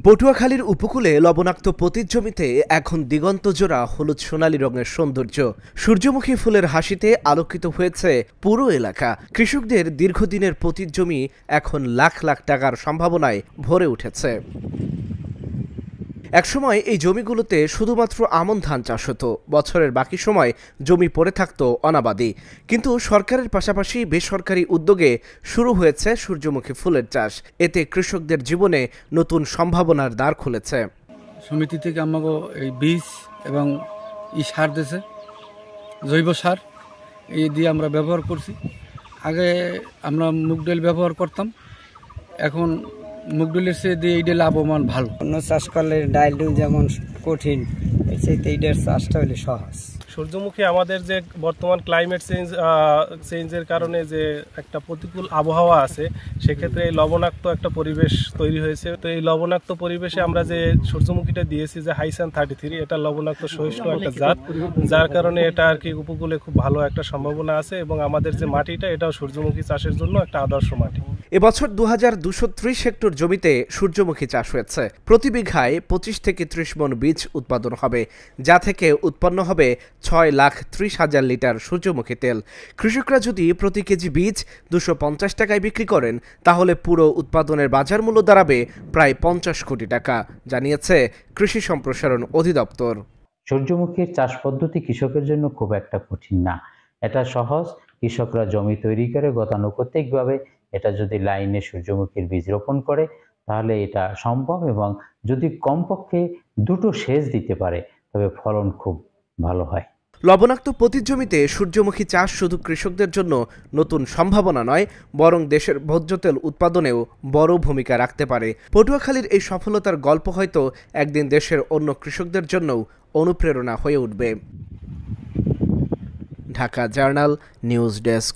পটুয়াখালীর উপকূলে লবণাক্ত পতিত জমিতে এখন দিগন্তজোড়া হলুদ সোনালী রঙের সৌন্দর্য। সূর্যমুখী ফুলের হাসিতে আলোকিত হয়েছে পুরো এলাকা। কৃষকদের দীর্ঘদিনের পতিত জমি এখন লাখ লাখ টাকার সম্ভাবনায় ভরে উঠেছে। একসময় এই জমিগুলোতে শুধুমাত্র আমন ধান চাষ হতো, বছরের বাকি সময় জমি পড়ে থাকতো অনাবাদি। কিন্তু সরকারের পাশাপাশি বেসরকারি উদ্যোগে শুরু হয়েছে সূর্যমুখী ফুলের চাষ। এতে কৃষকদের জীবনে নতুন সম্ভাবনার দ্বার খুলেছে। সমিতি থেকে আমাকে এই বীজ এবং সার দিয়েছে, জৈব সার, এই দিয়ে আমরা ব্যবহার করছি। আগে আমরা মুগ ডাল ব্যবহার করতাম, এখন মুগ ডালের চেয়ে দিয়ে এইটা লাভবান ভালো। অন্য চাষ করলে ডাল যেমন কঠিন, এইটার চাষটা হলে সহজ। সূর্যমুখী আমাদের যে বর্তমান ক্লাইমেট চেঞ্জের কারণে যে একটা প্রতিকূল আবহাওয়া আছে, সেক্ষেত্রে এই লবণাক্ত একটা পরিবেশ তৈরি হয়েছে। তো এই লবণাক্ত পরিবেশে আমরা যে সূর্যমুখীটা দিয়েছি যে হাইসান 33, এটা লবণাক্ত সহিষ্ণু একটা জাত, যার কারণে এটা আর কি উপকূলে খুব ভালো একটা সম্ভাবনা আছে। এবং আমাদের যে মাটিটা, এটাও সূর্যমুখী চাষের জন্য একটা আদর্শ মাটি। এবছর 2230 হেক্টর জমিতে সূর্যমুখী চাষ হয়েছে। প্রতি বিঘায় 25 থেকে 30 মণ বীজ উৎপাদন হবে, যা থেকে উৎপন্ন হবে 6,30,000 লিটার সূর্যমুখী তেল। কৃষকরা যদি প্রতি কেজি বীজ 250 টাকায় বিক্রি করেন, তাহলে পুরো উৎপাদনের বাজার মূল্য দাঁড়াবে প্রায় 50 কোটি টাকা, জানিয়েছে কৃষি সম্প্রসারণ অধিদপ্তর। সূর্যমুখীর চাষ পদ্ধতি কৃষকের জন্য খুব একটা কঠিন না, এটা সহজ। কৃষকরা জমি তৈরি করে গতানুগতিকভাবে এটা যদি লাইনে সূর্যমুখীর বীজ রোপণ করে, তাহলে এটা সম্ভব। এবং যদি কমপক্ষে 2টো সেচ দিতে পারে, তবে ফলন খুব ভালো হয়। লবণাক্ত পতিত জমিতে সূর্যমুখী চাষ শুধু কৃষকদের জন্য নতুন সম্ভাবনা নয়, বরং দেশের ভোজ্য তেল উৎপাদনেও বড় ভূমিকা রাখতে পারে। পটুয়াখালীর এই সফলতার গল্প হয়তো একদিন দেশের অন্য কৃষকদের জন্যও অনুপ্রেরণা হয়ে উঠবে। Dhaka journal news desk.